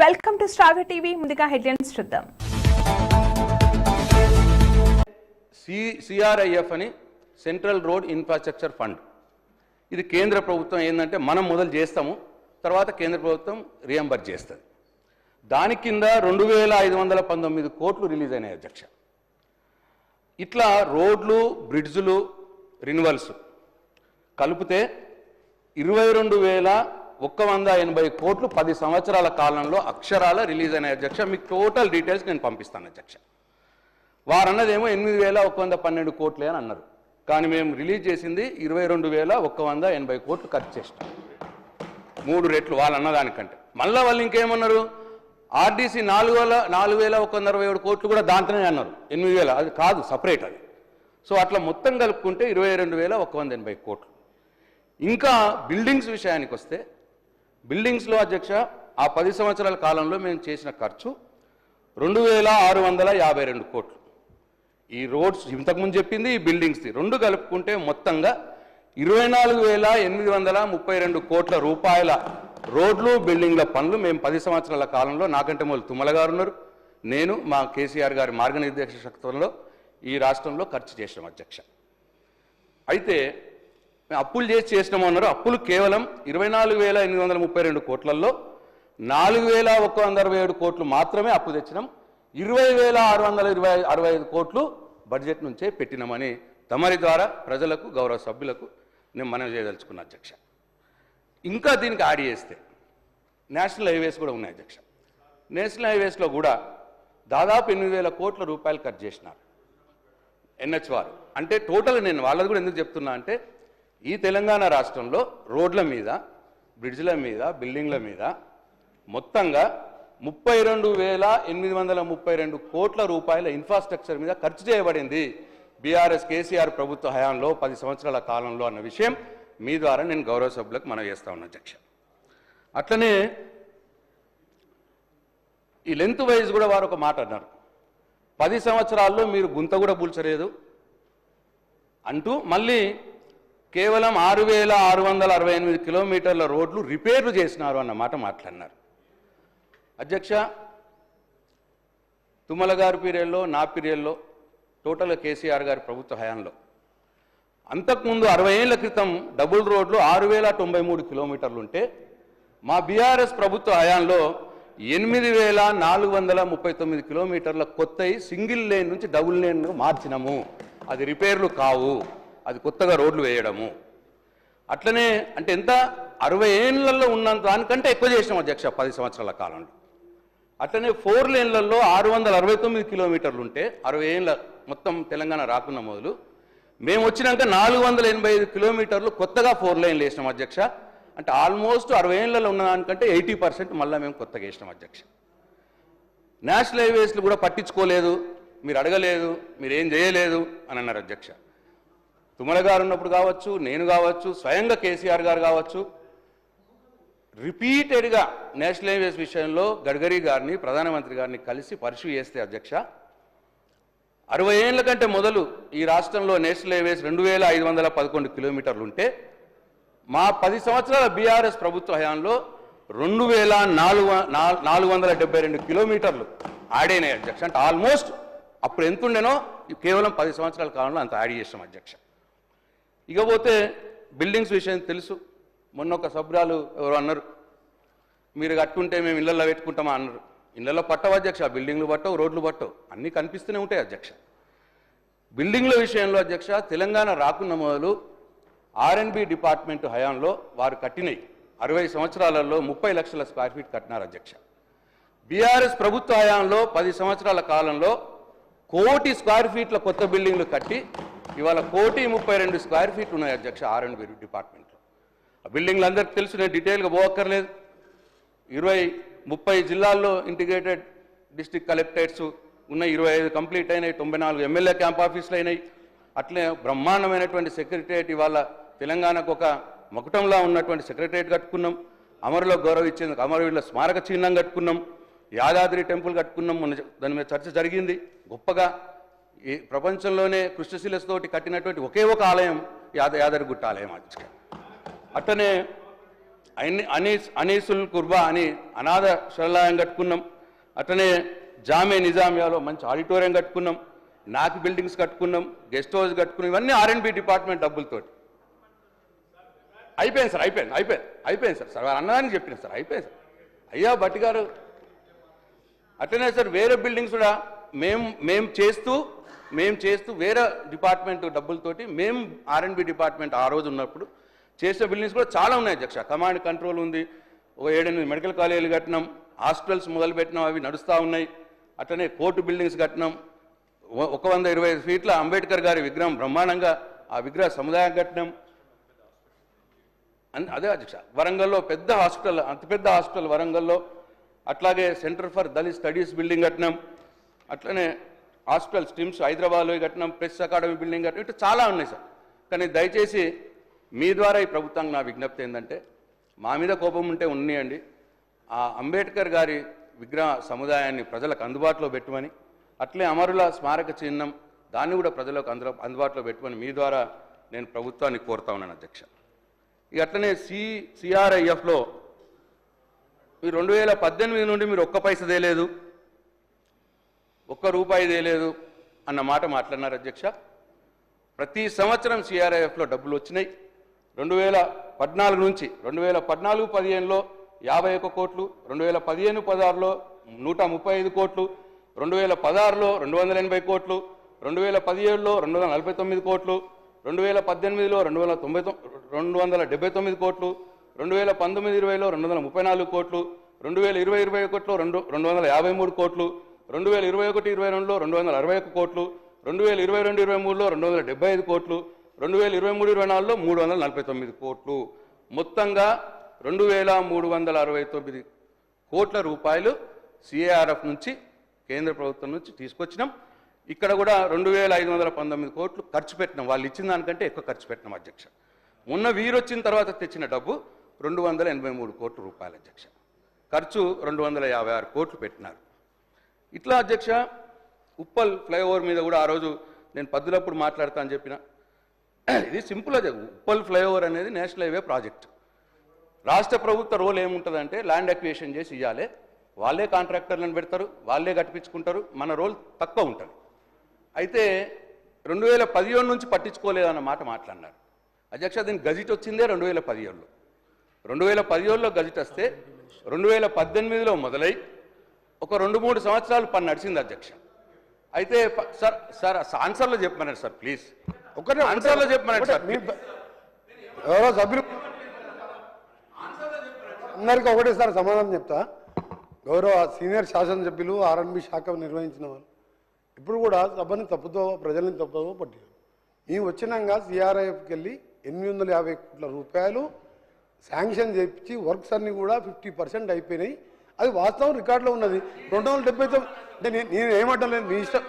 Welcome to star TV. ముందుగా headlines చూద్దాం. CRIF అని సెంట్రల్ రోడ్ ఇన్ఫ్రాస్ట్రక్చర్ ఫండ్. ఇది కేంద్ర ప్రభుత్వం ఏంటంటే మనం మొదలు చేస్తాము, తర్వాత కేంద్ర ప్రభుత్వం రియంబర్స్ చేస్తుంది. దాని కింద 2519 కోట్లు రిలీజ్ అయినాయి అధ్యక్ష. ఇట్లా రోడ్లు, బ్రిడ్జులు, రిన్యువల్స్ కలిపితే 22,180 కోట్లు 10 సంవత్సరాల కాలంలో అక్షరాల రిలీజ్ అయినాయి అధ్యక్ష. మీకు టోటల్ డీటెయిల్స్ నేను పంపిస్తాను అధ్యక్ష. వారన్నదేమో 8,112 కోట్లే అని అన్నారు, కానీ మేము రిలీజ్ చేసింది 22,180 కోట్లు ఖర్చు చేసినాం, 3 రెట్లు వాళ్ళు అన్నదానికంటే. మళ్ళీ వాళ్ళు ఇంకేమన్నారు, ఆర్డీసీ 4,167 కోట్లు కూడా దాంట్లోనే అన్నారు, 8,000 అది కాదు, సపరేట్ అది. సో అట్లా మొత్తం కలుపుకుంటే 22,180 కోట్లు. ఇంకా బిల్డింగ్స్ విషయానికి వస్తే, బిల్డింగ్స్లో అధ్యక్ష ఆ 10 సంవత్సరాల కాలంలో మేము చేసిన ఖర్చు 2,652 కోట్లు. ఈ రోడ్స్ ఇంతకుముందు చెప్పింది, ఈ బిల్డింగ్స్ది రెండు కలుపుకుంటే మొత్తంగా 24,832 కోట్ల రూపాయల రోడ్లు, బిల్డింగ్ల పనులు మేము 10 సంవత్సరాల కాలంలో, నాకంటే మొదలు తుమ్మల గారు ఉన్నారు, నేను మా కేసీఆర్ గారి మార్గనిర్దేశకత్వంలో ఈ రాష్ట్రంలో ఖర్చు చేసినాం అధ్యక్ష. అయితే మేము అప్పులు చేసినాము అన్నారు. అప్పులు కేవలం 24,832 కోట్లలో 4,167 కోట్లు మాత్రమే అప్పు తెచ్చినాం. 20,665 కోట్లు బడ్జెట్ నుంచే పెట్టినామని తమరి ద్వారా ప్రజలకు, గౌరవ సభ్యులకు నేను మనవి చేయదలుచుకున్నా అధ్యక్ష. ఇంకా దీనికి యాడ్ చేస్తే నేషనల్ హైవేస్ కూడా ఉన్నాయి అధ్యక్ష. నేషనల్ హైవేస్లో కూడా దాదాపు 8,000 కోట్ల రూపాయలు ఖర్చు చేసినారు ఎన్హెచ్ వారు. అంటే టోటల్ నేను వాళ్ళది కూడా ఎందుకు చెప్తున్నా అంటే, ఈ తెలంగాణ రాష్ట్రంలో రోడ్ల మీద, బ్రిడ్జ్ల మీద, బిల్డింగ్ల మీద మొత్తంగా 32,832 కోట్ల రూపాయల ఇన్ఫ్రాస్ట్రక్చర్ మీద ఖర్చు చేయబడింది బీఆర్ఎస్ కేసీఆర్ ప్రభుత్వ హయాంలో 10 సంవత్సరాల కాలంలో అన్న విషయం మీ ద్వారా నేను గౌరవ సభ్యులకు మనవి చేస్తా ఉన్నా అధ్యక్ష. అట్లనే ఈ లెంత్ వైజ్ కూడా వారు ఒక మాట అన్నారు, 10 సంవత్సరాల్లో మీరు గుంత కూడా పూల్చలేదు అంటూ మళ్ళీ కేవలం 6,668 కిలోమీటర్ల రోడ్లు రిపేర్లు చేసినారు అన్న మాట మాట్లాడినారు అధ్యక్ష. తుమ్మల గారి పీరియడ్లో, నా పీరియడ్లో, టోటల్గా కేసీఆర్ గారి ప్రభుత్వ హయాంలో అంతకుముందు 60 ఏళ్ల క్రితం డబుల్ రోడ్లు 6,093 కిలోమీటర్లు ఉంటే, మా బీఆర్ఎస్ ప్రభుత్వ హయాంలో 8,439 కిలోమీటర్ల కొత్తవి సింగిల్ లేన్ నుంచి డబుల్ లేన్ మార్చినాము. అది రిపేర్లు కావు, అది కొత్తగా రోడ్లు వేయడము. అట్లనే అంటే ఎంత 60 ఏళ్లలో ఉన్నంత దానికంటే ఎక్కువ చేసినాం అధ్యక్ష 10 సంవత్సరాల కాలంలో. అట్లనే 4 లేన్లలో 669 కిలోమీటర్లు ఉంటే, 60 ఏళ్ళ మొత్తం తెలంగాణ రాకున్న మొదలు మేము వచ్చినాక 485 కిలోమీటర్లు కొత్తగా 4 లైన్లు వేసినాం అధ్యక్ష. అంటే ఆల్మోస్ట్ 60 ఏళ్లలో ఉన్న దానికంటే 80% మళ్ళీ మేము కొత్తగా వేసినాం అధ్యక్ష. నేషనల్ హైవేస్లు కూడా పట్టించుకోలేదు, మీరు అడగలేదు, మీరు ఏం చేయలేదు అని అన్నారు అధ్యక్ష. తుమ్మల గారు ఉన్నప్పుడు కావచ్చు, నేను కావచ్చు, స్వయంగా కేసీఆర్ గారు కావచ్చు, రిపీటెడ్గా నేషనల్ హైవేస్ విషయంలో గడ్కరీ గారిని, ప్రధానమంత్రి గారిని కలిసి పరిశు చేస్తే అధ్యక్ష, 60 ఏళ్ల కంటే మొదలు ఈ రాష్ట్రంలో నేషనల్ హైవేస్ 2,511 కిలోమీటర్లు ఉంటే, మా 10 సంవత్సరాల బీఆర్ఎస్ ప్రభుత్వ హయాంలో 2,472 కిలోమీటర్లు యాడ్ అయినాయి అధ్యక్ష. అంటే ఆల్మోస్ట్ అప్పుడు ఎంత ఉండేనో కేవలం 10 సంవత్సరాల కాలంలో అంత యాడ్ చేసాం అధ్యక్ష. ఇకపోతే బిల్డింగ్స్ విషయం తెలుసు. మొన్న ఒక సభ్యురాలు ఎవరు అన్నారు, మీరు కట్టుకుంటే మేము ఇళ్లలో పెట్టుకుంటామా అన్నారు. ఇళ్లలో పట్టవు అధ్యక్ష, బిల్డింగ్లు పట్టవు, రోడ్లు పట్టవు, అన్నీ కనిపిస్తూనే ఉంటాయి అధ్యక్ష. బిల్డింగ్ల విషయంలో అధ్యక్ష, తెలంగాణ రాకున్న మొదలు R&B డిపార్ట్మెంట్ హయాంలో వారు కట్టినవి 60 సంవత్సరాలలో 30 లక్షల స్క్వేర్ ఫీట్ కట్టినారు అధ్యక్ష. బీఆర్ఎస్ ప్రభుత్వ హయాంలో 10 సంవత్సరాల కాలంలో 1 కోటి స్క్వేర్ ఫీట్ల కొత్త బిల్డింగ్లు కట్టి ఇవాళ 1,32 స్క్వేర్ ఫీట్ ఉన్నాయి అధ్యక్ష R&B డిపార్ట్మెంట్లో. ఆ బిల్డింగ్లు అందరికీ తెలుసు, నేను డీటెయిల్గా పోవక్కర్లేదు. 20-30 జిల్లాల్లో ఇంటిగ్రేటెడ్ డిస్ట్రిక్ట్ కలెక్టరేట్స్ ఉన్నాయి, 25 కంప్లీట్ అయినాయి, 94 ఎమ్మెల్యే క్యాంప్ ఆఫీసులు అయినాయి. అట్లే బ్రహ్మాండమైనటువంటి సెక్రటరియట్ ఇవాళ తెలంగాణకు ఒక మకుటంలా ఉన్నటువంటి సెక్రటరియట్ కట్టుకున్నాం. అమరులకు గౌరవం ఇచ్చేందుకు అమరవీరుల స్మారక చిహ్నం కట్టుకున్నాం. యాదాద్రి టెంపుల్ కట్టుకున్నాం, దాని మీద చర్చ జరిగింది గొప్పగా. ఈ ప్రపంచంలోనే కృష్ణశిలతోటి కట్టినటువంటి ఒకే ఒక ఆలయం యాదగిరిగుట్ట ఆలయం. అట్లనే అనీసుల్ కుర్బా అని అనాథ శరణాలయం కట్టుకున్నాం. అట్లనే జామే నిజామియాలో మంచి ఆడిటోరియం కట్టుకున్నాం, నాక్ బిల్డింగ్స్ కట్టుకున్నాం, గెస్ట్ హౌస్ కట్టుకున్నాం. ఇవన్నీ R&B డిపార్ట్మెంట్ డబ్బులతోటి అయిపోయింది సార్. అయిపోయింది సార్ అన్నదానికి చెప్పిన సార్ అయిపోయింది సార్. అయ్యా భట్టి గారు అట్లనే సార్ వేరే బిల్డింగ్స్ కూడా మేము చేస్తూ వేరే డిపార్ట్మెంట్ డబ్బులతోటి మేము R&B డిపార్ట్మెంట్ ఆ రోజు ఉన్నప్పుడు చేసే బిల్డింగ్స్ కూడా చాలా ఉన్నాయి అధ్యక్ష. కమాండ్ కంట్రోల్ ఉంది, ఒక 7-8 మెడికల్ కాలేజీలు కట్టినాం, హాస్పిటల్స్ మొదలుపెట్టినాం, అవి నడుస్తూ ఉన్నాయి. అట్లనే కోర్టు బిల్డింగ్స్ కట్టినాం, 125 ఫీట్ల అంబేద్కర్ గారి విగ్రహం బ్రహ్మాండంగా ఆ విగ్రహ సముదాయం కట్టినాం. అదే అధ్యక్ష వరంగల్లో పెద్ద హాస్పిటల్, అతిపెద్ద హాస్పిటల్ వరంగల్లో. అట్లాగే centre for Dalit studies building కట్టినాం, అట్లనే హాస్పిటల్ స్టిమ్స్ హైదరాబాద్లో కట్టినాం, ప్రెస్ అకాడమీ బిల్డింగ్ కట్టినాం. ఇట్లా చాలా ఉన్నాయి సార్. కానీ దయచేసి మీ ద్వారా ఈ ప్రభుత్వానికి నా విజ్ఞప్తి ఏంటంటే, మా మీద కోపం ఉంటే ఉన్నాయండి, ఆ అంబేద్కర్ గారి విగ్రహ సముదాయాన్ని ప్రజలకు అందుబాటులో పెట్టమని, అట్లే అమరుల స్మారక చిహ్నం దాన్ని కూడా ప్రజలకు అందుబాటులో పెట్టమని మీ ద్వారా నేను ప్రభుత్వాన్ని కోరుతా ఉన్నాను అధ్యక్ష. ఇక అట్లనే CRIFలో ఈ 2018 నుండి మీరు ఒక్క పైస తేలేదు, ఒక్క రూపాయి తేలేదు అన్న మాట మాట్లాడినారు అధ్యక్ష. ప్రతి సంవత్సరం CRIFలో డబ్బులు వచ్చినాయి. 2014 నుంచి 2014-15లో 51 కోట్లు, 2015-16లో 135 కోట్లు, 2016లో 280 కోట్లు, 2017లో 249 కోట్లు, 2018లో 279 కోట్లు, 2019-20లో 234 కోట్లు, 2020-21లో 253 కోట్లు, 2021-22లో 261 కోట్లు, 2022-23లో 275 కోట్లు, 2023-24లో 349 కోట్లు, మొత్తంగా 2369 కోట్ల రూపాయలు CARF నుంచి కేంద్ర ప్రభుత్వం నుంచి తీసుకొచ్చినాం. ఇక్కడ కూడా 2519 కోట్లు ఖర్చు పెట్టినాం. వాళ్ళు ఇచ్చిన దానికంటే ఎక్కువ ఖర్చు పెట్టినాం అధ్యక్ష. మొన్న వీరు వచ్చిన తర్వాత తెచ్చిన డబ్బు 283 కోట్ల రూపాయలు అధ్యక్ష. ఖర్చు 256 కోట్లు పెట్టినారు. ఇట్లా అధ్యక్ష ఉప్పల్ ఫ్లైఓవర్ మీద కూడా ఆ రోజు నేను పద్దులప్పుడు మాట్లాడతా అని చెప్పిన. ఇది సింపుల్ అదే. ఉప్పల్ ఫ్లైఓవర్ అనేది నేషనల్ హైవే ప్రాజెక్ట్. రాష్ట్ర ప్రభుత్వ రోల్ ఏముంటుందంటే ల్యాండ్ అక్విజిషన్ చేసి ఇవ్వాలి, వాళ్ళే కాంట్రాక్టర్లను పెడతారు, వాళ్ళే కట్టించుకుంటారు, మన రోల్ తక్కువ ఉంటుంది. అయితే 2017 నుంచి పట్టించుకోలేదన్న మాట మాట్లాడినారు అధ్యక్ష. దీనికి గజిట్ వచ్చిందే 2017లో. 2017లో గజిట్ వస్తే 2018లో మొదలై ఒక 2-3 సంవత్సరాలు పని నడిచింది అధ్యక్ష. అయితే సార్ ఆన్సర్లో చెప్పమన్నారు సార్, ప్లీజ్ ఒకటే ఆన్సర్లో చెప్పమన్నారు సార్. ఎవరో సభ్యులు అందరికీ ఒకటేసారి సమాధానం చెప్తా. గౌరవ సీనియర్ శాసనసభ్యులు R&B శాఖ నిర్వహించిన వాళ్ళు ఇప్పుడు కూడా సభని తప్పుతో ప్రజల్ని తప్పుతో పట్టారు. మేము వచ్చినాక CRIFకి వెళ్ళి 850 కోట్ల రూపాయలు శాంక్షన్ చేయించి వర్క్స్ అన్నీ కూడా 50% అయిపోయినాయి. అది వాస్తవం రికార్డులో ఉన్నది. 279 అంటే నేను ఏమంటాను లేదు, మీ ఇష్టం.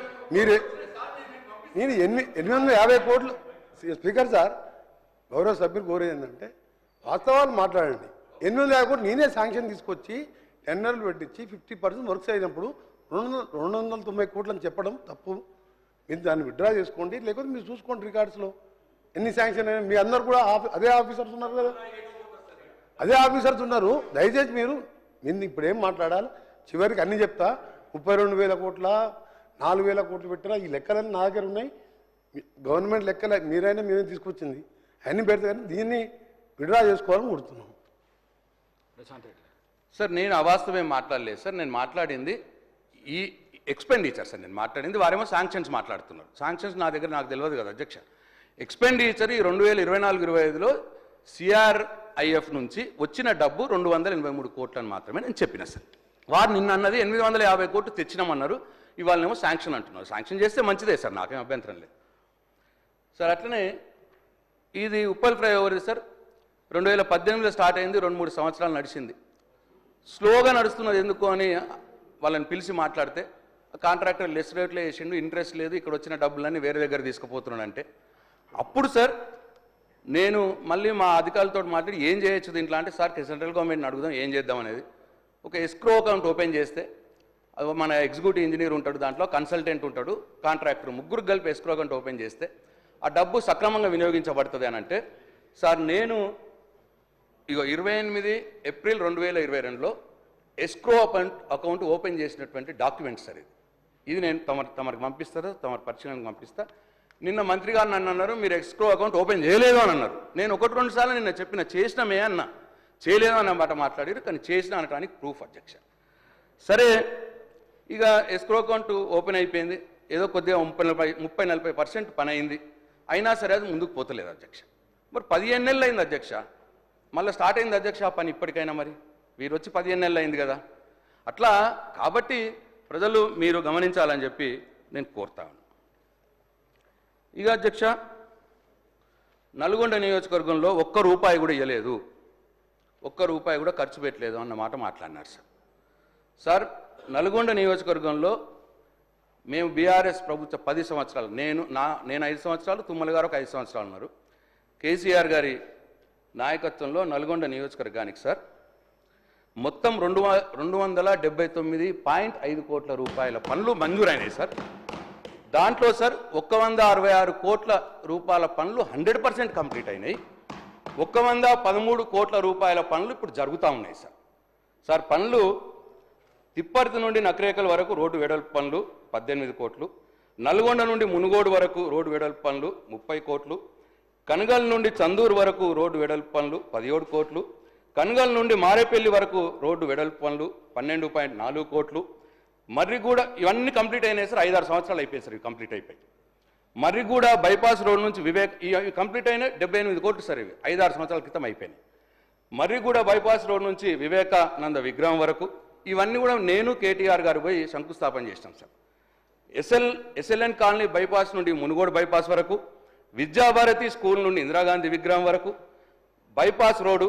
నేను 850 కోట్లు స్పీకర్ సార్, గౌరవ సభ్యులు కోరేది ఏంటంటే వాస్తవాలు మాట్లాడండి. 850 కోట్లు నేనే శాంక్షన్ తీసుకొచ్చి టెండర్లు పెట్టించి 50% వర్క్స్ అయినప్పుడు 290 కోట్లు అని చెప్పడం తప్పు. మీరు దాన్ని విత్డ్రా చేసుకోండి, లేకపోతే మీరు చూసుకోండి రికార్డ్స్లో ఎన్ని శాంక్షన్ అయినా. మీ అందరు కూడా అదే ఆఫీసర్స్ ఉన్నారు కదా, అదే ఆఫీసర్స్ ఉన్నారు. దయచేసి మీరు ఇప్పుడు ఏం మాట్లాడాలి, చివరికి అన్నీ చెప్తా. 32,000 కోట్ల 4,000 కోట్లు పెట్టినా ఈ లెక్కలన్నీ నా దగ్గర ఉన్నాయి. గవర్నమెంట్ లెక్కలు మీరైనా మేమే తీసుకొచ్చింది అన్నీ పెడితే కానీ దీన్ని విత్డ్రా చేసుకోవాలని కోరుతున్నాం. సార్ నేను అవాస్తవం మాట్లాడలేదు సార్. నేను మాట్లాడింది ఈ ఎక్స్పెండిచర్ సార్. నేను మాట్లాడింది వారేమో శాంక్షన్స్ మాట్లాడుతున్నారు. శాంక్షన్స్ నా దగ్గర నాకు తెలియదు కదా అధ్యక్ష. ఎక్స్పెండిచర్ ఈ 2024-25లో CRIF నుంచి వచ్చిన డబ్బు 283 కోట్లని మాత్రమే నేను చెప్పిన సార్. వారు నిన్న అన్నది 850 కోట్లు తెచ్చినామన్నారు, ఇవాళనేమో శాంక్షన్ అంటున్నారు. శాంక్షన్ చేస్తే మంచిదే సార్, నాకేం అభ్యంతరం లేదు సార్. అట్లనే ఇది ఉప్పల్ ఫ్లైఓవర్ సార్ 2018లో స్టార్ట్ అయింది, 2-3 సంవత్సరాలు నడిచింది. స్లోగా నడుస్తున్నది ఎందుకు అని వాళ్ళని పిలిచి మాట్లాడితే కాంట్రాక్టర్ లెస్ రేట్లో వేసిండు, ఇంట్రెస్ట్ లేదు, ఇక్కడ వచ్చిన డబ్బులన్నీ వేరే దగ్గర తీసుకుపోతున్నాడంటే అప్పుడు సార్ నేను మళ్ళీ మా అధికారులతో మాట్లాడి ఏం చేయొచ్చు దీంట్లో అంటే, సార్ సెంట్రల్ గవర్నమెంట్ని అడుగుదాం ఏం చేద్దాం అనేది. ఒక ఎస్క్రో అకౌంట్ ఓపెన్ చేస్తే మన ఎగ్జిక్యూటివ్ ఇంజనీర్ ఉంటాడు, దాంట్లో కన్సల్టెంట్ ఉంటాడు, కాంట్రాక్టర్, ముగ్గురు కలిపి ఎస్క్రో అకౌంట్ ఓపెన్ చేస్తే ఆ డబ్బు సక్రమంగా వినియోగించబడుతుంది అని అంటే, సార్ నేను ఇగో 28 ఏప్రిల్ 2022లో ఎస్క్రో అకౌంట్ ఓపెన్ చేసినటువంటి డాక్యుమెంట్ సార్ ఇది నేను తమరికి పంపిస్తారో తమరి పరిశీలనకు పంపిస్తా. నిన్న మంత్రి గారు నన్ను అన్నారు మీరు ఎస్క్రో అకౌంట్ ఓపెన్ చేయలేదు అని అన్నారు. నేను 1-2 సార్లు నిన్న చెప్పిన చేసినామే అన్న, చేయలేదు అన్నమాట మాట్లాడారు, కానీ చేసిన అనడానికి ప్రూఫ్ అధ్యక్ష. సరే ఇక ఎస్క్రో అకౌంట్ ఓపెన్ అయిపోయింది, ఏదో కొద్దిగా 30-40% పని అయింది, అయినా సరే అది ముందుకు పోతలేదు అధ్యక్ష. మరి 15 నెలలు అయింది అధ్యక్ష, మళ్ళీ స్టార్ట్ అయింది అధ్యక్ష ఆ పని ఇప్పటికైనా. మరి వీరు వచ్చి 15 నెలలు అయింది కదా. అట్లా కాబట్టి ప్రజలు మీరు గమనించాలని చెప్పి నేను కోరుతాను. ఇక అధ్యక్ష, నల్గొండ నియోజకవర్గంలో ₹1 కూడా ఇవ్వలేదు, ₹1 కూడా ఖర్చు పెట్టలేదు అన్న మాట మాట్లాడినారు సార్. సార్ నల్గొండ నియోజకవర్గంలో మేము బీఆర్ఎస్ ప్రభుత్వ 10 సంవత్సరాలు, నేను 5 సంవత్సరాలు, తుమ్మల గారు ఒక 5 సంవత్సరాలు ఉన్నారు. కేసీఆర్ గారి నాయకత్వంలో నల్గొండ నియోజకవర్గానికి సార్ మొత్తం 279.5 కోట్ల రూపాయల పనులు మంజూరైనాయి సార్. దాంట్లో సార్ 166 కోట్ల రూపాయల పనులు 100% కంప్లీట్ అయినాయి. 113 కోట్ల రూపాయల పనులు ఇప్పుడు జరుగుతూ ఉన్నాయి సార్. సార్ పనులు తిప్పర్తి నుండి నకరేకల్ వరకు రోడ్డు వెడల్పు పనులు 18 కోట్లు, నల్గొండ నుండి మునుగోడు వరకు రోడ్డు వెడల్పు పనులు 30 కోట్లు, కనగల్ నుండి చందూరు వరకు రోడ్డు వెడల్పు పనులు 17 కోట్లు, కనగల్ నుండి మారేపల్లి వరకు రోడ్డు వెడల్పు పనులు 12.4 కోట్లు, మర్రిగూడ ఇవన్నీ కంప్లీట్ అయినాయి సార్. 5-6 సంవత్సరాలు అయిపోయాయి సార్, ఇవి కంప్లీట్ అయిపోయి. మర్రిగూడ బైపాస్ రోడ్ నుంచి వివేక్ ఇవి కంప్లీట్ అయినాయి 78 కోట్లు సార్, ఇవి 5-6 సంవత్సరాల క్రితం అయిపోయినాయి. మర్రిగూడ బైపాస్ రోడ్ నుంచి వివేకానంద విగ్రహం వరకు ఇవన్నీ కూడా నేను కేటీఆర్ గారు పోయి శంకుస్థాపన చేసినాం సార్. ఎస్ఎల్ఎన్ కాలనీ బైపాస్ నుండి మునుగోడు బైపాస్ వరకు, విద్యాభారతి స్కూల్ నుండి ఇందిరాగాంధీ విగ్రహం వరకు, బైపాస్ రోడ్డు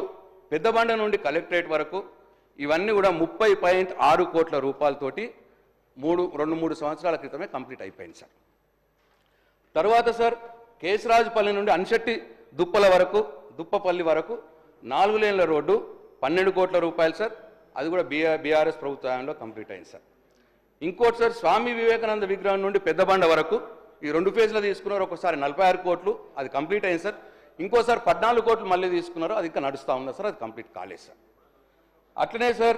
పెద్దబండ నుండి కలెక్టరేట్ వరకు ఇవన్నీ కూడా 30.6 కోట్ల రూపాయలతోటి 2-3 సంవత్సరాల క్రితమే కంప్లీట్ అయిపోయింది సార్. తర్వాత సార్ కేశరాజుపల్లి నుండి అన్షెట్టి దుప్పపల్లి వరకు 4 లేన్ల రోడ్డు 12 కోట్ల రూపాయలు సార్, అది కూడా బీఆర్ఎస్ ప్రభుత్వంలో కంప్లీట్ అయింది సార్. ఇంకోటి సార్ స్వామి వివేకానంద విగ్రహం నుండి పెద్దబండ వరకు ఈ 2 ఫేజ్లో తీసుకున్నారు, ఒకసారి 46 కోట్లు అది కంప్లీట్ అయింది సార్. ఇంకోసారి 14 కోట్లు మళ్ళీ తీసుకున్నారు, అది ఇంకా నడుస్తూ ఉన్నారు సార్, అది కంప్లీట్ కాలేదు సార్. అట్లనే సార్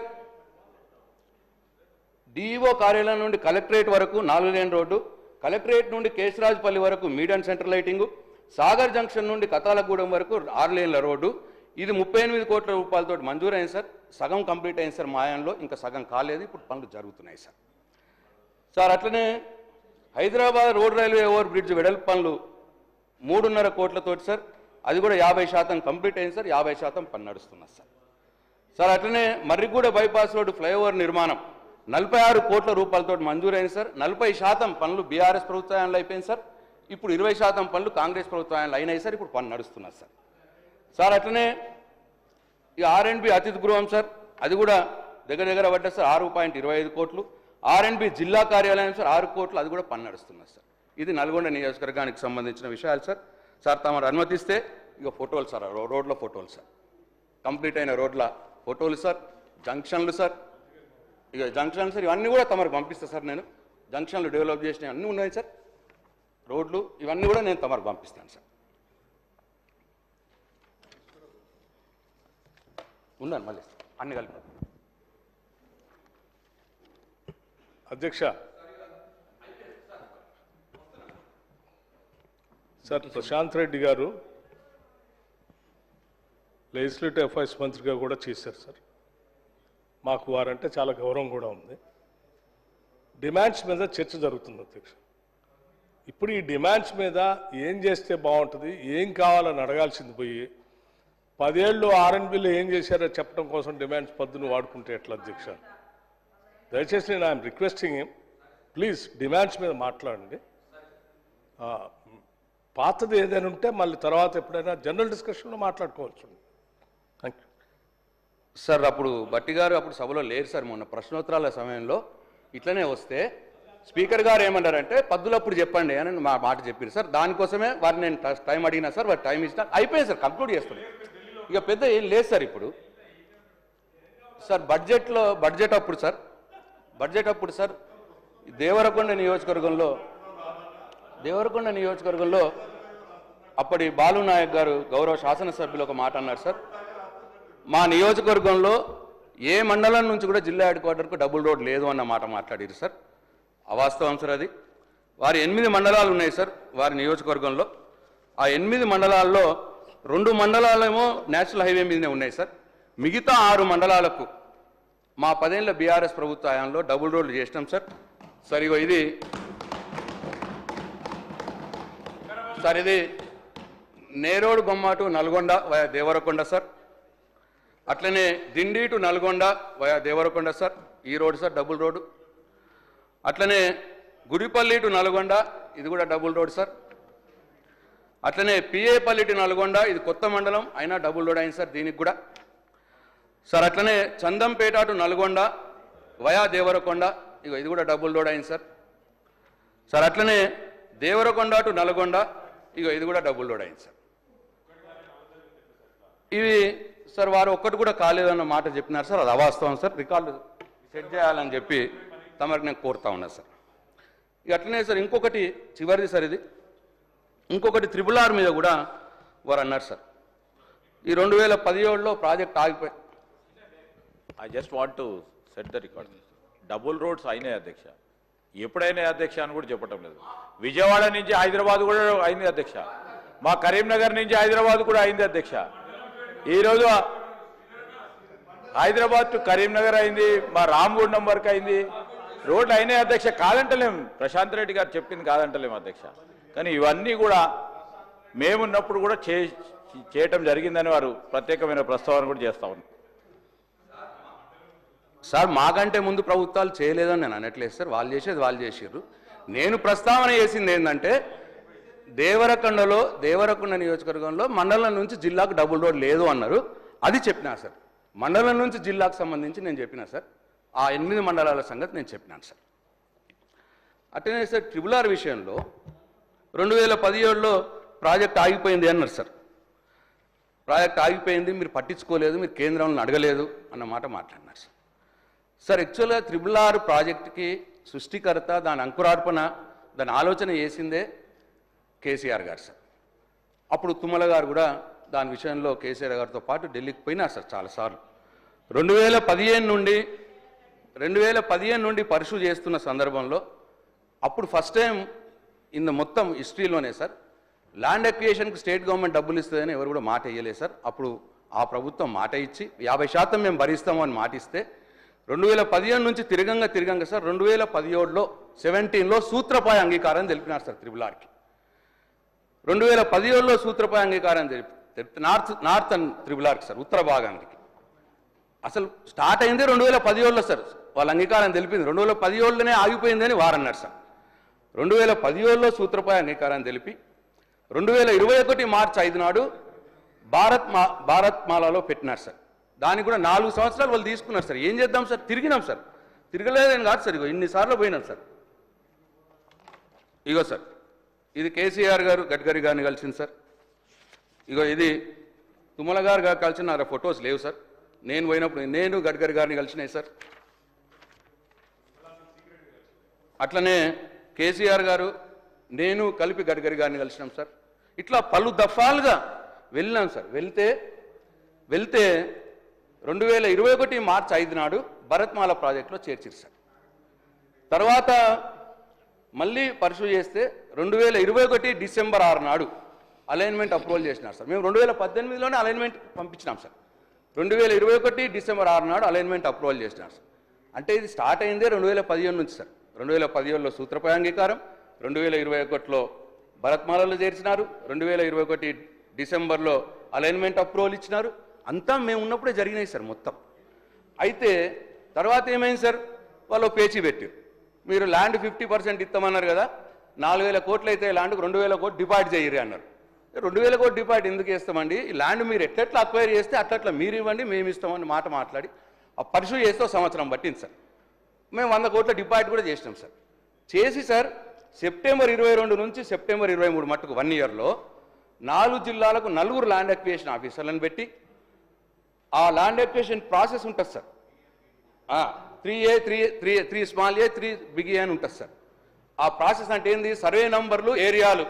డిఈఓ కార్యాలయం నుండి కలెక్టరేట్ వరకు 4 లేన్ రోడ్డు, కలెక్టరేట్ నుండి కేశరాజుపల్లి వరకు medium centre lighting, Sagar junction నుండి కతాలగూడెం వరకు 6 లేన్ల రోడ్డు, ఇది 38 కోట్ల రూపాయలతో మంజూరైంది సార్. సగం కంప్లీట్ అయింది సార్ మాయంలో, ఇంకా సగం కాలేదు, ఇప్పుడు పనులు జరుగుతున్నాయి సార్. సార్ అట్లనే Hyderabad road railway over bridge వెడల్పు పనులు 3.5 కోట్లతోటి సార్, అది కూడా 50% కంప్లీట్ అయింది సార్, 50% పని నడుస్తున్నారు సార్. సార్ అట్లనే మర్రిగూడ బైపాస్ రోడ్డు ఫ్లైఓవర్ నిర్మాణం 46 కోట్ల రూపాయలతో మంజూరైంది సార్. 40% పనులు బీఆర్ఎస్ ప్రభుత్వాలు అయిపోయింది సార్, ఇప్పుడు 20% పనులు కాంగ్రెస్ ప్రభుత్వాలు అయినాయి సార్, ఇప్పుడు పని నడుస్తున్నారు సార్. సార్ అట్లనే ఈ R&B అతిథి గృహం సార్, అది కూడా దగ్గర పడ్డా సార్ 6.25 కోట్లు, R&B జిల్లా కార్యాలయం సార్ 6 కోట్లు, అది కూడా పని నడుస్తున్నారు సార్. ఇది నల్గొండ నియోజకవర్గానికి సంబంధించిన విషయాలు సార్. సార్ తమరు అనుమతిస్తే ఇక ఫోటోలు సార్, రోడ్ల ఫోటోలు సార్, కంప్లీట్ అయిన రోడ్ల ఫోటోలు సార్, జంక్షన్లు సార్, ఇక జంక్షన్లు సార్ ఇవన్నీ కూడా తమరికి పంపిస్తాను సార్. నేను జంక్షన్లు డెవలప్ చేసినవి అన్నీ ఉన్నాయి సార్, రోడ్లు ఇవన్నీ కూడా నేను తమరికి పంపిస్తాను సార్. ఉన్నాను మళ్ళీ అన్ని కలిపి. అధ్యక్ష సార్, ప్రశాంత్ రెడ్డి గారు లెజిస్లేటివ్ అఫైర్స్ మంత్రిగా కూడా చేశారు సార్. మాకు వారంటే చాలా గౌరవం కూడా ఉంది. డిమాండ్స్ మీద చర్చ జరుగుతుంది అధ్యక్ష. ఇప్పుడు ఈ డిమాండ్స్ మీద ఏం చేస్తే బాగుంటుంది, ఏం కావాలని అడగాల్సింది పోయి 10 ఏళ్ళు R&Bలో ఏం చేశారో చెప్పడం కోసం డిమాండ్స్ పద్దును వాడుకుంటే ఎట్లా అధ్యక్ష? దయచేసి నేను I'm requesting him, please demands మీద మాట్లాడండి. పాతది ఏదైనా ఉంటే మళ్ళీ తర్వాత ఎప్పుడైనా జనరల్ డిస్కషన్లో మాట్లాడుకోవచ్చు. Thank you sir. అప్పుడు బట్టి గారు అప్పుడు సభలో లేరు సార్, మొన్న ప్రశ్నోత్తరాల సమయంలో ఇట్లనే వస్తే స్పీకర్ గారు ఏమన్నారంటే పద్దులప్పుడు చెప్పండి అని మా మాట చెప్పారు సార్. దానికోసమే వారిని నేను టైం అడిగినా సార్, వారి టైం ఇచ్చినా అయిపోయింది సార్, కంక్లూడ్ చేస్తున్నాం. ఇక పెద్ద ఏం లేదు సార్ ఇప్పుడు. సార్ బడ్జెట్ అప్పుడు సార్ దేవరకొండ నియోజకవర్గంలో అప్పటి బాలు నాయక్ గారు గౌరవ శాసనసభ్యులు ఒక మాట అన్నారు సార్. మా నియోజకవర్గంలో ఏ మండలం నుంచి కూడా జిల్లా హెడ్ క్వార్టర్కు డబుల్ రోడ్ లేదు అన్న మాట మాట్లాడారు సార్. అవాస్తవం సార్ అది. వారి 8 మండలాలు ఉన్నాయి సార్ వారి నియోజకవర్గంలో. ఆ 8 మండలాల్లో 2 మండలాలేమో నేషనల్ హైవే మీదనే ఉన్నాయి సార్. మిగతా 6 మండలాలకు మా 10 ఏళ్ల బీఆర్ఎస్ ప్రభుత్వ హయాంలో డబుల్ రోడ్లు చేసినాం సార్. సార్ ఇగో ఇది సార్, ఇది Nerodu Bomma to Nalgonda via Devarakonda sir. అట్లనే Dindi to Nalgonda via Devarakonda sir, ఈ రోడ్డు సార్ డబుల్ రోడ్డు. అట్లనే గుడిపల్లి టు నల్గొండ, ఇది కూడా డబుల్ రోడ్ సార్. అట్లనే పిఏపల్లి టు నల్గొండ, ఇది కొత్త మండలం అయినా డబుల్ రోడ్ అయింది సార్ దీనికి కూడా సార్. అట్లనే చందంపేట టు నల్గొండ వయా దేవరకొండ, ఇగో ఇది కూడా డబుల్ రోడ్ అయింది సార్. సార్ అట్లనే దేవరకొండ టు నల్గొండ, ఇగో ఇది కూడా డబుల్ రోడ్ అయింది సార్. ఇవి సార్ వారు ఒక్కటి కూడా కాలేదన్న మాట చెప్పినారు సార్, అది అవాస్తవం సార్. రికార్డు సెట్ చేయాలని చెప్పి తమరికి నేను కోరుతా ఉన్నా సార్. ఇక అట్లనే సార్ ఇంకొకటి చివరిది సార్, ఇది ఇంకొకటి RRR మీద కూడా వారు అన్నారు సార్. ఈ 2017లో ప్రాజెక్ట్ ఆగిపోయి I just want to set the record. Double roads అయినాయి అధ్యక్ష, ఎప్పుడైనా అధ్యక్ష అని కూడా చెప్పటం లేదు. విజయవాడ నుంచి హైదరాబాద్ కూడా అయింది అధ్యక్ష, మా కరీంనగర్ నుంచి హైదరాబాద్ కూడా అయింది అధ్యక్ష. ఈరోజు హైదరాబాద్ టు కరీంనగర్ అయింది, మా రామగుండం వరకు అయింది. రోడ్లు అయినాయి అధ్యక్ష, కాదంటలేం. ప్రశాంత్ రెడ్డి గారు చెప్పింది కాదంటలేం అధ్యక్ష. కానీ ఇవన్నీ కూడా మేమున్నప్పుడు కూడా చేయటం జరిగిందని వారు ప్రత్యేకమైన ప్రస్తావన కూడా చేస్తా ఉన్నారు సార్. మాకంటే ముందు ప్రభుత్వాలు చేయలేదని నేను అనట్లేదు సార్, వాళ్ళు చేసేది వాళ్ళు చేసారు. నేను ప్రస్తావన చేసింది ఏంటంటే దేవరకొండ నియోజకవర్గంలో మండలం నుంచి జిల్లాకు డబుల్ రోడ్ లేదు అన్నారు, అది చెప్పినా సార్. మండలం నుంచి జిల్లాకు సంబంధించి నేను చెప్పినా సార్, ఆ 8 మండలాల సంగతి నేను చెప్పినాను సార్. అట్లనే సార్ RRR విషయంలో 2017లో ప్రాజెక్ట్ ఆగిపోయింది అన్నారు సార్. ప్రాజెక్ట్ ఆగిపోయింది, మీరు పట్టించుకోలేదు, మీరు కేంద్రంలో అడగలేదు అన్న మాట మాట్లాడినారు సార్. సార్ యాక్చువల్గా RRR ప్రాజెక్టుకి సృష్టికర్త, దాని అంకురార్పణ, దాని ఆలోచన చేసిందే కేసీఆర్ గారు సార్. అప్పుడు తుమ్మల గారు కూడా దాని విషయంలో కేసీఆర్ గారితో పాటు ఢిల్లీకి పోయినారు సార్ చాలాసార్లు. 2015 నుండి పర్సూ చేస్తున్న సందర్భంలో అప్పుడు ఫస్ట్ టైం ఇన్ మొత్తం హిస్టరీలోనే సార్ ల్యాండ్ అక్విజిషన్కి స్టేట్ గవర్నమెంట్ డబ్బులు ఇస్తుందని ఎవరు కూడా మాట ఇయ్యలేదు సార్. అప్పుడు ఆ ప్రభుత్వం మాట ఇచ్చి 50% మేము భరిస్తాము అని మాట ఇస్తే 2015 నుంచి తిరగంగా సార్ 2017లో సూత్రపాయ అంగీకారం తెలిపినారు సార్ RRRకి. 2017లో సూత్రపాయ అంగీకారం తెలిపి నార్థన్ RRRకి సార్, ఉత్తర భాగానికి. అసలు స్టార్ట్ అయింది 2017లో సార్, వాళ్ళ అంగీకారం తెలిపింది 2017లోనే ఆగిపోయిందని వారన్నారు సార్. 2017లో సూత్రపాయ అంగీకారం తెలిపి 2021 మార్చి 5 నాడు భారత్ మాలలో పెట్టినారు సార్. దానికి కూడా 4 సంవత్సరాలు వాళ్ళు తీసుకున్నారు సార్. ఏం చేద్దాం సార్, తిరిగినాం సార్, తిరగలేదని కాదు సార్, ఇగో ఇన్నిసార్లు పోయినాం సార్. ఇగో సార్ ఇది కేసీఆర్ గారు గడ్కరీ గారిని కలిసింది సార్. ఇగో ఇది తుమ్మల గారు కలిసిన నా ఫొటోస్ లేవు సార్. నేను పోయినప్పుడు నేను గడ్కరీ గారిని కలిసినాయి సార్. అట్లనే కేసీఆర్ గారు నేను కలిపి గడ్కరీ గారిని కలిసినాం సార్. ఇట్లా పలు దఫాలుగా వెళ్ళినాం సార్. వెళ్తే 2021 మార్చి 5 నాడు భరత్మాల ప్రాజెక్టులో చేర్చారు సార్. తర్వాత మళ్ళీ పర్సూ చేస్తే 2021 డిసెంబర్ 6 నాడు అలైన్మెంట్ అప్రూవల్ చేసినారు సార్. మేము 2018లోనే అలైన్మెంట్ పంపించినాం సార్. 2021 డిసెంబర్ 6 నాడు అలైన్మెంట్ అప్రూవల్ చేసినారు సార్. అంటే ఇది స్టార్ట్ అయిందే 2015 నుంచి సార్. 2017లో సూత్రపాయ అంగీకారం, 2021లో భరత్మాలలో చేర్చినారు, 2021 డిసెంబర్లో అలైన్మెంట్ అప్రూవల్ ఇచ్చినారు. అంతా మేము ఉన్నప్పుడే జరిగినాయి సార్ మొత్తం. అయితే తర్వాత ఏమైంది సార్, వాళ్ళు పేచీ పెట్టారు. మీరు ల్యాండ్ 50% ఇస్తామన్నారు కదా, 4,000 కోట్లు అయితే ల్యాండ్కు 2,000 కోట్లు డిపాజిట్ చేయరు అన్నారు. 2,000 కోట్లు డిపాజిట్ ఎందుకు ఇస్తామండి, ఈ ల్యాండ్ మీరు ఎట్లా అక్వైర్ చేస్తే అట్లా మీరు ఇవ్వండి, మేము ఇస్తామని మాట మాట్లాడి ఆ పర్సూ చేస్తే సంవత్సరం పట్టింది సార్. మేము 100 కోట్ల డిపాజిట్ కూడా చేసినాం సార్. చేసి సార్ సెప్టెంబర్ 22 నుంచి సెప్టెంబర్ 23 మట్టుకు 1 ఇయర్లో 4 జిల్లాలకు 4 ల్యాండ్ అక్విజిషన్ ఆఫీసర్లను పెట్టి ఆ ల్యాండ్ అక్విజిషన్ ప్రాసెస్ ఉంటుంది sir. 3A 3 small A 3 big A అని ఉంటుంది సార్. ఆ ప్రాసెస్ అంటే ఏంది, సర్వే నంబర్లు, ఏరియాలు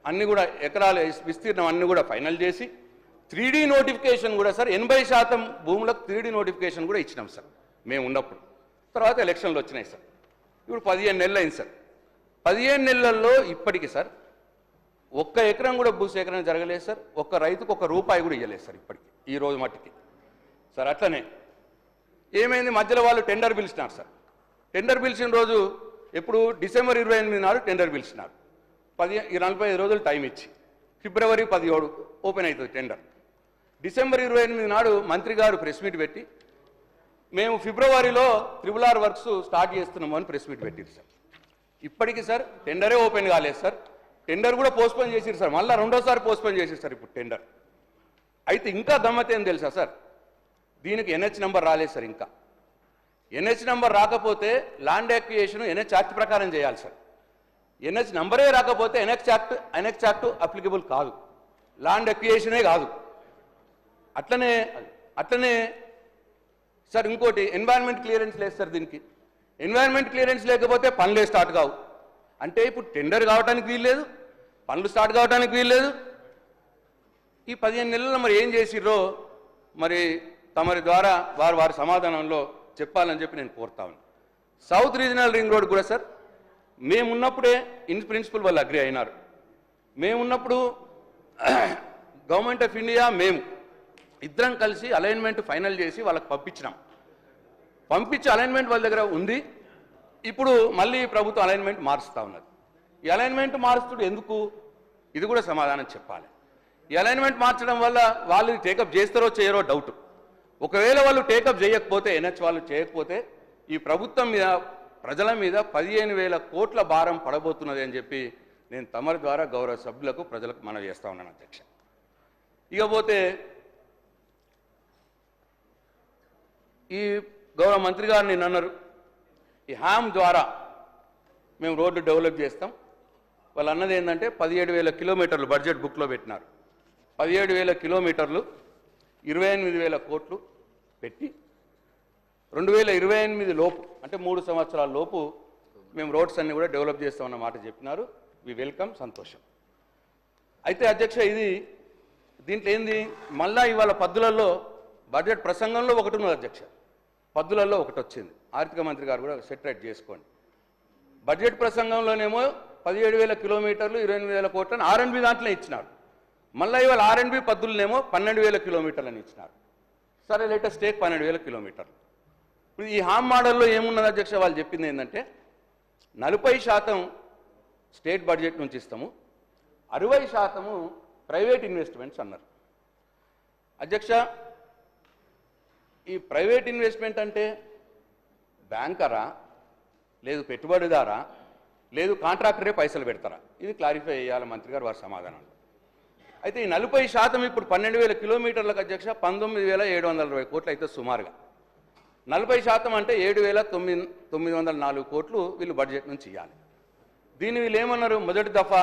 అన్నీ కూడా ఎకరాల విస్తీర్ణం అన్నీ కూడా ఫైనల్ చేసి 3D నోటిఫికేషన్ కూడా సార్ 80% భూములకు 3D నోటిఫికేషన్ కూడా ఇచ్చినాం సార్ మేము ఉన్నప్పుడు. తర్వాత ఎలక్షన్లు వచ్చినాయి సార్. ఇప్పుడు 15 నెలలు అయింది సార్. 15 నెలల్లో ఇప్పటికి సార్ ఒక్క ఎకరం కూడా భూసేకరణ జరగలేదు సార్. ఒక్క రైతుకు ఒక్క రూపాయి కూడా ఇవ్వలేదు సార్ ఇప్పటికి ఈ రోజు మట్టికి సార్. అట్లనే ఏమైంది, మధ్యలో వాళ్ళు టెండర్ పిలిచినారు సార్. టెండర్ పిలిచిన రోజు ఎప్పుడు డిసెంబర్ 28 నాడు టెండర్ పిలిచినారు. 45 రోజులు టైం ఇచ్చి ఫిబ్రవరి 17 ఓపెన్ అవుతుంది టెండర్. డిసెంబర్ 28 నాడు మంత్రి గారు ప్రెస్ మీట్ పెట్టి మేము ఫిబ్రవరిలో RRR వర్క్స్ స్టార్ట్ చేస్తున్నాము అని ప్రెస్ మీట్ పెట్టారు సార్. ఇప్పటికీ సార్ టెండరే ఓపెన్ కాలేదు సార్. టెండర్ కూడా పోస్ట్పోన్ చేసిరు సార్. మళ్ళీ రెండోసారి పోస్ట్పోన్ చేసిరు సార్ ఇప్పుడు టెండర్. అయితే ఇంకా గమ్మత్ ఏం తెలుసా సార్, దీనికి NH నెంబర్ రాలేదు సార్. ఇంకా NH నెంబర్ రాకపోతే ల్యాండ్ యాక్విజిషన్ NH యాక్ట్ ప్రకారం చేయాలి సార్. NH నంబరే రాకపోతే NH యాక్ట్ అప్లికబుల్ కాదు, ల్యాండ్ అక్విజిషనే కాదు. అట్లనే సార్ ఇంకోటి ఎన్వైరన్మెంట్ క్లియరెన్స్ లేదు సార్. దీనికి ఎన్వైరన్మెంట్ క్లియరెన్స్ లేకపోతే పనులే స్టార్ట్ కావు. అంటే ఇప్పుడు టెండర్ కావడానికి వీల్లేదు, పనులు స్టార్ట్ కావడానికి వీల్లేదు. ఈ 15 నెలల్లో మరి ఏం చేసిర్రో మరి తమరి ద్వారా వారి సమాధానంలో చెప్పాలని చెప్పి నేను కోరుతా ఉన్నాను. సౌత్ రీజనల్ రింగ్ రోడ్ కూడా సార్ మేమున్నప్పుడే ఇన్ ప్రిన్సిపల్ వాళ్ళు అగ్రి అయినారు. మేమున్నప్పుడు గవర్నమెంట్ ఆఫ్ ఇండియా మేము ఇద్దరం కలిసి అలైన్మెంట్ ఫైనల్ చేసి వాళ్ళకి పంపించినాం. పంపించి అలైన్మెంట్ వాళ్ళ దగ్గర ఉంది. ఇప్పుడు మళ్ళీ ప్రభుత్వం అలైన్మెంట్ మారుస్తూ ఉన్నది. ఈ అలైన్మెంట్ మారుస్తుడు ఎందుకు, ఇది కూడా సమాధానం చెప్పాలి. ఈ అలైన్మెంట్ మార్చడం వల్ల వాళ్ళు టేకప్ చేస్తారో చేయరో డౌట్. ఒకవేళ వాళ్ళు టేకప్ చేయకపోతే NH వాళ్ళు చేయకపోతే ఈ ప్రభుత్వం మీద ప్రజల మీద 15,000 కోట్ల భారం పడబోతున్నది అని చెప్పి నేను తమరి ద్వారా గౌరవ సభ్యులకు ప్రజలకు మనవి చేస్తా ఉన్నాను అధ్యక్ష. ఇకపోతే ఈ గౌరవ మంత్రి గారు నిన్న అన్నారు ఈ హ్యామ్ ద్వారా మేము రోడ్లు డెవలప్ చేస్తాం. వాళ్ళు అన్నది ఏంటంటే 17,000 కిలోమీటర్లు బడ్జెట్ బుక్లో పెట్టినారు. 17,000 కిలోమీటర్లు 28,000 కోట్లు పెట్టి 2028 లోపు అంటే 3 సంవత్సరాల లోపు మేము రోడ్స్ అన్ని కూడా డెవలప్ చేస్తామన్న మాట చెప్పినారు. వి వెల్కమ్, సంతోషం. అయితే అధ్యక్ష దీంట్లో ఏంది, మళ్ళా ఇవాళ పద్దులలో బడ్జెట్ ప్రసంగంలో ఒకటి ఉన్నది అధ్యక్ష, పద్దులలో ఒకటి వచ్చింది. ఆర్థిక మంత్రి గారు కూడా సెటరేట్ చేసుకోండి. బడ్జెట్ ప్రసంగంలోనేమో 17,000 కిలోమీటర్లు 28,000 కోట్లని R&B దాంట్లో ఇచ్చినారు. మళ్ళీ ఇవాళ R&B పద్దులనేమో 12,000 కిలోమీటర్లని ఇచ్చినారు. సరే లేటెస్ట్ టేక్ 12,000 కిలోమీటర్లు. ఇప్పుడు ఈ హామ్ మోడల్లో ఏమున్నది అధ్యక్ష, వాళ్ళు చెప్పింది ఏంటంటే 40% స్టేట్ బడ్జెట్ నుంచి ఇస్తాము, 60% ప్రైవేట్ ఇన్వెస్ట్మెంట్స్ అన్నారు. అధ్యక్ష ఈ ప్రైవేట్ ఇన్వెస్ట్మెంట్ అంటే బ్యాంకరా, లేదు పెట్టుబడిదారా, లేదు కాంట్రాక్టరే పైసలు పెడతారా, ఇది క్లారిఫై చేయాలి మంత్రి గారు వారి సమాధానంలో. అయితే ఈ 40% ఇప్పుడు 12,000 కిలోమీటర్లకు అధ్యక్ష 19,720 కోట్లు అయితే సుమారుగా. 40% అంటే 7,904 కోట్లు వీళ్ళు బడ్జెట్ నుంచి ఇవ్వాలి. దీన్ని వీళ్ళు ఏమన్నారు, మొదటి దఫా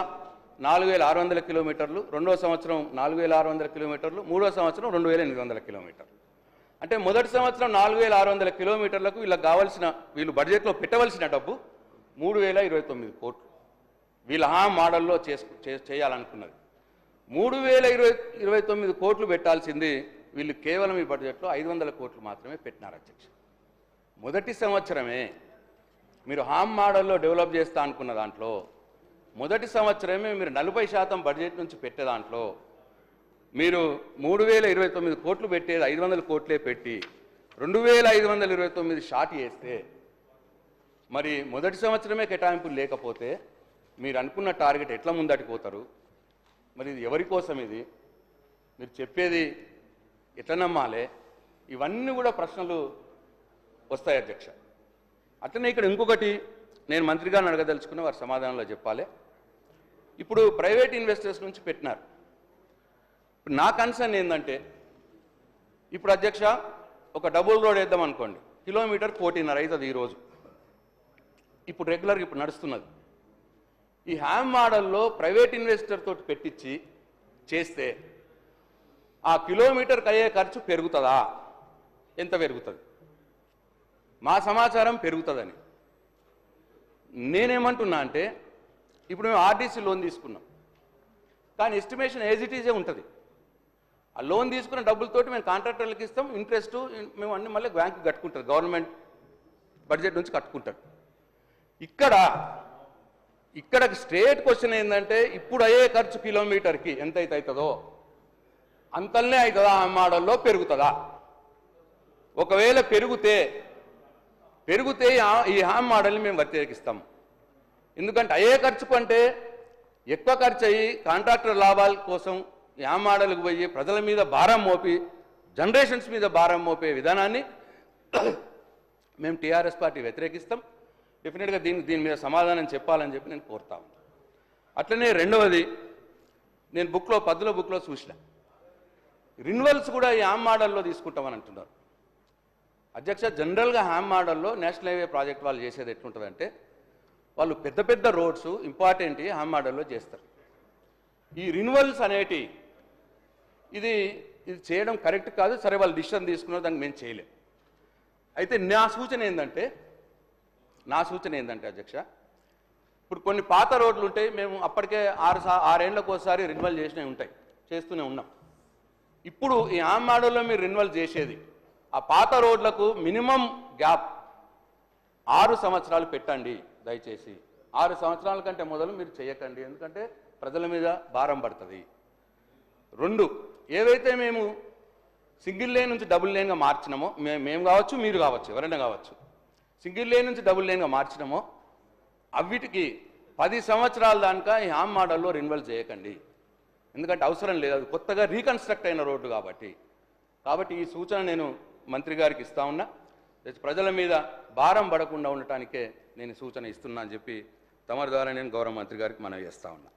4,600 కిలోమీటర్లు, రెండో సంవత్సరం 4,600 కిలోమీటర్లు, మూడో సంవత్సరం 2,800 కిలోమీటర్లు. అంటే మొదటి సంవత్సరం 4,600 కిలోమీటర్లకు వీళ్ళు బడ్జెట్లో పెట్టవలసిన డబ్బు 3,029 కోట్లు. వీళ్ళ హామ్ మోడల్లో చేయాలనుకున్నది 3,029 కోట్లు పెట్టాల్సింది వీళ్ళు కేవలం ఈ బడ్జెట్లో 500 కోట్లు మాత్రమే పెట్టినారు అధ్యక్ష. మొదటి సంవత్సరమే మీరు హామ్ మోడల్లో డెవలప్ చేస్తా అనుకున్న దాంట్లో మొదటి సంవత్సరమే మీరు 40% బడ్జెట్ నుంచి పెట్టే దాంట్లో మీరు 3,029 కోట్లు పెట్టేది 500 కోట్లే పెట్టి 2,529 షార్ట్ చేస్తే మరి మొదటి సంవత్సరమే కేటాయింపులు లేకపోతే మీరు అనుకున్న టార్గెట్ ఎట్లా ముందటికి పోతారు? మరి ఇది ఎవరి కోసం, ఇది మీరు చెప్పేది ఎట్లా నమ్మాలి? ఇవన్నీ కూడా ప్రశ్నలు వస్తాయి అధ్యక్ష. అట్లనే ఇక్కడ ఇంకొకటి నేను మంత్రి గారిని అడగదలుచుకున్న వారి సమాధానంలో చెప్పాలి. ఇప్పుడు ప్రైవేట్ ఇన్వెస్టర్స్ నుంచి పెట్టినారు. ఇప్పుడు నా కన్సర్న్ ఏంటంటే ఇప్పుడు అధ్యక్ష ఒక డబుల్ రోడ్ వేద్దాం అనుకోండి, కిలోమీటర్ 1.5 అవుతుంది ఈరోజు. ఇప్పుడు రెగ్యులర్గా ఇప్పుడు నడుస్తున్నది. ఈ హ్యామ్ మోడల్లో ప్రైవేట్ ఇన్వెస్టర్ తోటి పెట్టించి చేస్తే ఆ కిలోమీటర్కి అయ్యే ఖర్చు పెరుగుతుందా? ఎంత పెరుగుతుంది? మా సమాచారం పెరుగుతుందని. నేనేమంటున్నా అంటే ఇప్పుడు మేము RDC లోన్ తీసుకున్నాం, కానీ ఎస్టిమేషన్ యాజ్ ఇట్ ఈజే ఉంటుంది. ఆ లోన్ తీసుకున్న డబ్బులతోటి మేము కాంట్రాక్టర్లకు ఇస్తాం, ఇంట్రెస్ట్ మేము అన్ని మళ్ళీ బ్యాంకు కట్టుకుంటారు, గవర్నమెంట్ బడ్జెట్ నుంచి కట్టుకుంటారు. ఇక్కడ స్ట్రేట్ క్వశ్చన్ ఏంటంటే ఇప్పుడు అయ్యే ఖర్చు కిలోమీటర్కి ఎంతైతే అవుతుందో అంతల్నే అవుతుందా, ఆ మోడల్లో పెరుగుతుందా? ఒకవేళ పెరిగితే ఈ హామ్ మోడల్ని మేము వ్యతిరేకిస్తాం. ఎందుకంటే అయ్యే ఖర్చు కంటే ఎక్కువ ఖర్చు అయ్యి కాంట్రాక్టర్ లాభాల కోసం ఈ హామ్ మోడల్కి పోయి ప్రజల మీద భారం మోపి జనరేషన్స్ మీద భారం మోపే విధానాన్ని మేము టీఆర్ఎస్ పార్టీ వ్యతిరేకిస్తాం. డెఫినెట్గా దీని మీద సమాధానం చెప్పాలని చెప్పి నేను కోరుతాను. అట్లనే రెండవది, నేను పద్దుల బుక్లో చూసిన రిన్యువల్స్ కూడా ఈ హామ్ మోడల్లో తీసుకుంటామని అంటున్నారు. అధ్యక్ష, జనరల్గా హామ్ మోడల్లో నేషనల్ హైవే ప్రాజెక్ట్ వాళ్ళు చేసేది ఎట్లుంటుందంటే వాళ్ళు పెద్ద పెద్ద రోడ్స్ ఇంపార్టెంట్ హామ్ మోడల్లో చేస్తారు. ఈ రిన్యువల్స్ అనేటి ఇది చేయడం కరెక్ట్ కాదు. సరే, వాళ్ళు డిసిషన్ తీసుకున్నారు, దానికి మేము చేయలేం. అయితే నా సూచన ఏంటంటే అధ్యక్ష, ఇప్పుడు కొన్ని పాత రోడ్లు ఉంటాయి, మేము అప్పటికే 6 ఏళ్లకు ఒకసారి రిన్యువల్ చేసినవి ఉంటాయి, చేస్తూనే ఉన్నాం. ఇప్పుడు ఈ హామ్ మోడల్లో మీరు రిన్యువల్ చేసేది ఆ పాత రోడ్లకు మినిమం గ్యాప్ 6 సంవత్సరాలు పెట్టండి దయచేసి. 6 సంవత్సరాల కంటే మొదలు మీరు చేయకండి, ఎందుకంటే ప్రజల మీద భారం పడుతుంది. 2, ఏవైతే మేము సింగిల్ లేన్ నుంచి డబుల్ లేన్గా మార్చినామో, మేము కావచ్చు, మీరు కావచ్చు, ఎవరైనా కావచ్చు, సింగిల్ లేన్ నుంచి డబుల్ లేన్గా మార్చినామో అవిటికి 10 సంవత్సరాల దాకా ఈ హామ్ మోడల్లో రిన్యువల్ చేయకండి, ఎందుకంటే అవసరం లేదు, అది కొత్తగా రీకన్స్ట్రక్ట్ అయిన రోడ్డు కాబట్టి ఈ సూచన నేను మంత్రి గారికి ఇస్తా ఉన్నా. ప్రజల మీద భారం పడకుండా ఉండటానికే నేను సూచన ఇస్తున్నా అని చెప్పి తమరి ద్వారా నేను గౌరవ మంత్రి గారికి మనవి చేస్తా ఉన్నా.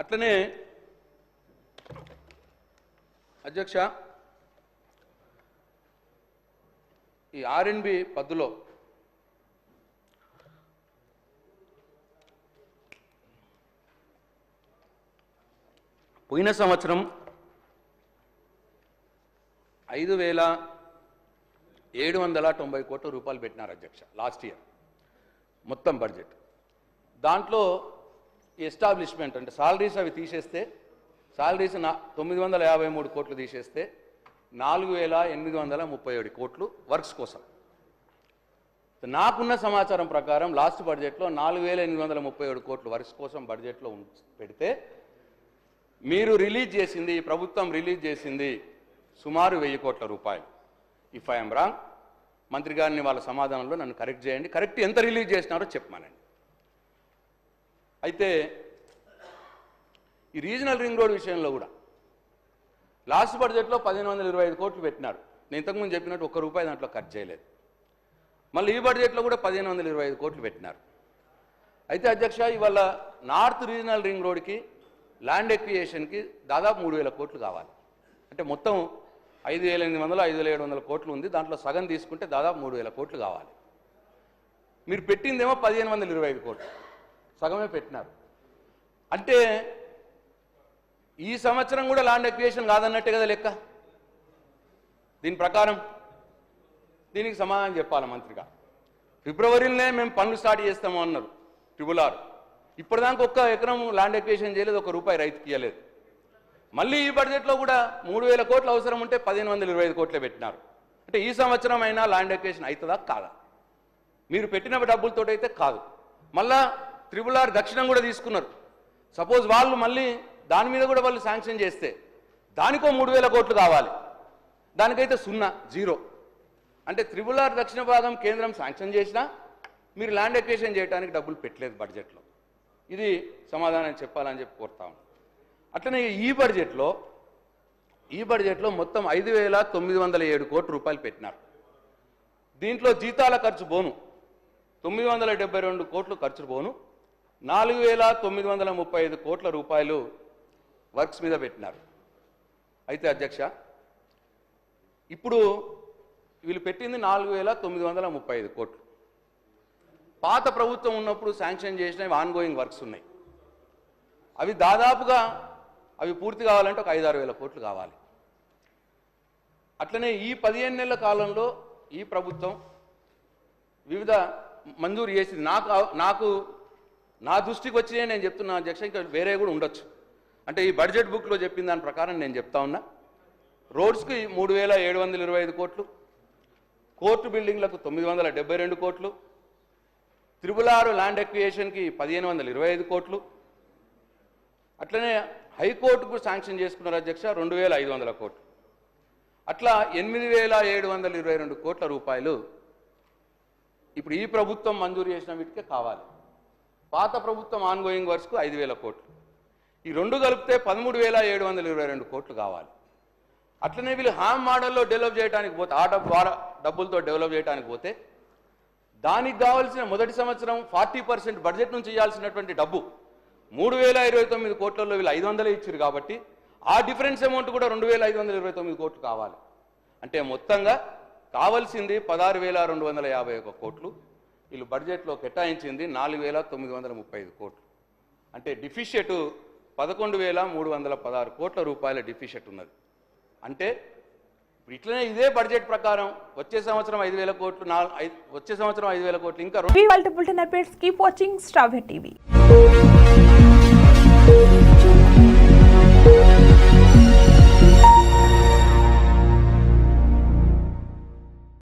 అట్లనే అధ్యక్ష, ఈ ఆర్ఎన్బి పద్దులో పోయిన సంవత్సరం 5,790 కోట్ల రూపాయలు పెట్టినారు అధ్యక్ష, లాస్ట్ ఇయర్ మొత్తం బడ్జెట్. దాంట్లో ఎస్టాబ్లిష్మెంట్ అంటే సాలరీస్ అవి తీసేస్తే, సాలరీస్ 953 కోట్లు తీసేస్తే 4,837 కోట్లు వర్క్స్ కోసం. నాకున్న సమాచారం ప్రకారం లాస్ట్ బడ్జెట్లో 4,837 కోట్లు వర్క్స్ కోసం బడ్జెట్లో పెడితే మీరు రిలీజ్ చేసింది, ప్రభుత్వం రిలీజ్ చేసింది సుమారు 1000 కోట్ల రూపాయలు. ఇఫ్ ఐఎమ్ రాంగ్, మంత్రి గారిని వాళ్ళ సమాధానంలో నన్ను కరెక్ట్ చేయండి, కరెక్ట్ ఎంత రిలీజ్ చేసినారో చెప్పమానండి. అయితే ఈ రీజనల్ రింగ్ రోడ్ విషయంలో కూడా లాస్ట్ బడ్జెట్లో 1,525 కోట్లు పెట్టినారు. నేను ఇంతకుముందు చెప్పినట్టు ₹1 దాంట్లో ఖర్చు చేయలేదు. మళ్ళీ ఈ బడ్జెట్లో కూడా 1,525 కోట్లు పెట్టినారు. అయితే అధ్యక్ష, ఇవాళ నార్త్ రీజనల్ రింగ్ రోడ్కి ల్యాండ్ ఎక్వియేషన్కి దాదాపు 3,000 కోట్లు కావాలి. అంటే మొత్తం 5,800, 5,700 కోట్లు ఉంది, దాంట్లో సగం తీసుకుంటే దాదాపు 3,000 కోట్లు కావాలి. మీరు పెట్టిందేమో 1,525 కోట్లు, సగమే పెట్టినారు. అంటే ఈ సంవత్సరం కూడా ల్యాండ్ ఎక్వియేషన్ కాదన్నట్టే కదా లెక్క. దీని ప్రకారం దీనికి సమాధానం చెప్పాలి మంత్రిగా. ఫిబ్రవరిలోనే మేము పనులు స్టార్ట్ చేస్తాము అన్నారు RRR. ఇప్పటిదాకా 1 ఎకరం ల్యాండ్ ఎక్వియేషన్ చేయలేదు, ₹1 రైతుకి ఇవ్వలేదు. మళ్ళీ ఈ బడ్జెట్లో కూడా 3,000 కోట్లు అవసరం ఉంటే 1,525 కోట్లే పెట్టినారు. అంటే ఈ సంవత్సరం అయినా ల్యాండ్ ఎక్వియేషన్ అవుతుందా కాదా? మీరు పెట్టిన డబ్బులతో అయితే కాదు. మళ్ళా RRR దక్షిణం కూడా తీసుకున్నారు. సపోజ్ వాళ్ళు మళ్ళీ దాని మీద కూడా వాళ్ళు శాంక్షన్ చేస్తే దానికో 3,000 కోట్లు కావాలి, దానికైతే 0. అంటే RRR దక్షిణ భాగం కేంద్రం శాంక్షన్ చేసినా మీరు ల్యాండ్ ఎక్వియేషన్ చేయడానికి డబ్బులు పెట్టలేదు బడ్జెట్లో. ఇది సమాధానం చెప్పాలని చెప్పి కోరుతా ఉన్నాను. అట్లనే ఈ బడ్జెట్లో మొత్తం 5,907 కోట్ల రూపాయలు పెట్టినారు. దీంట్లో జీతాల ఖర్చు పోను 972 కోట్లు ఖర్చు పోను, 4,935 కోట్ల రూపాయలు వర్క్స్ మీద పెట్టినారు. అయితే అధ్యక్ష, ఇప్పుడు వీళ్ళు పెట్టింది 4,935 కోట్లు. పాత ప్రభుత్వం ఉన్నప్పుడు శాంక్షన్ చేసినవి ఆన్గోయింగ్ వర్క్స్ ఉన్నాయి. అవి దాదాపుగా అవి పూర్తి కావాలంటే ఒక 5-6 వేల కోట్లు కావాలి. అట్లనే ఈ 15 నెలల కాలంలో ఈ ప్రభుత్వం వివిధ మంజూరు చేసింది. నాకు నా దృష్టికి వచ్చినాయి నేను చెప్తున్నా అధ్యక్ష, ఇంకా వేరే కూడా ఉండొచ్చు. అంటే ఈ బడ్జెట్ బుక్లో చెప్పిన దాని ప్రకారం నేను చెప్తా ఉన్నా. రోడ్స్కి 3,725 కోట్లు, కోర్టు బిల్డింగ్లకు 972 కోట్లు, త్రిబుల్ ల్యాండ్ ఎక్వియేషన్కి 1,525 కోట్లు, అట్లనే హైకోర్టుకు శాంక్షన్ చేసుకున్నారు అధ్యక్ష 2,500 కోట్లు. అట్లా 8,722 కోట్ల రూపాయలు ఇప్పుడు ఈ ప్రభుత్వం మంజూరు చేసిన వీటికే కావాలి. పాత ప్రభుత్వం ఆన్గోయింగ్ వర్క్స్కు 5,000 కోట్లు. ఈ రెండు కలిపితే 13,722 కోట్లు కావాలి. అట్లనే వీళ్ళు హామ్ మోడల్లో డెవలప్ చేయడానికి పోతే డబ్బులతో డెవలప్ చేయడానికి పోతే దానికి కావాల్సిన మొదటి సంవత్సరం 40% బడ్జెట్ నుంచి ఇవ్వాల్సినటువంటి డబ్బు 3,029 కోట్లలో వీళ్ళు 500 ఇచ్చారు కాబట్టి ఆ డిఫరెన్స్ అమౌంట్ కూడా 2,529 కోట్లు కావాలి. అంటే మొత్తంగా కావాల్సింది 16,251 కోట్లు, వీళ్ళు బడ్జెట్లో కేటాయించింది 4,935 కోట్లు. అంటే డిఫిషియట్ 11,316 కోట్ల రూపాయల డిఫిషియట్ ఉన్నది. అంటే ఇట్లనే ఇదే బడ్జెట్ ప్రకారం వచ్చే సంవత్సరం 5,000 కోట్లు, వచ్చే సంవత్సరం 5,000 కోట్లు ఇంకా ఇవి వాళ్ళ bulletin updates. Keep watching star TV.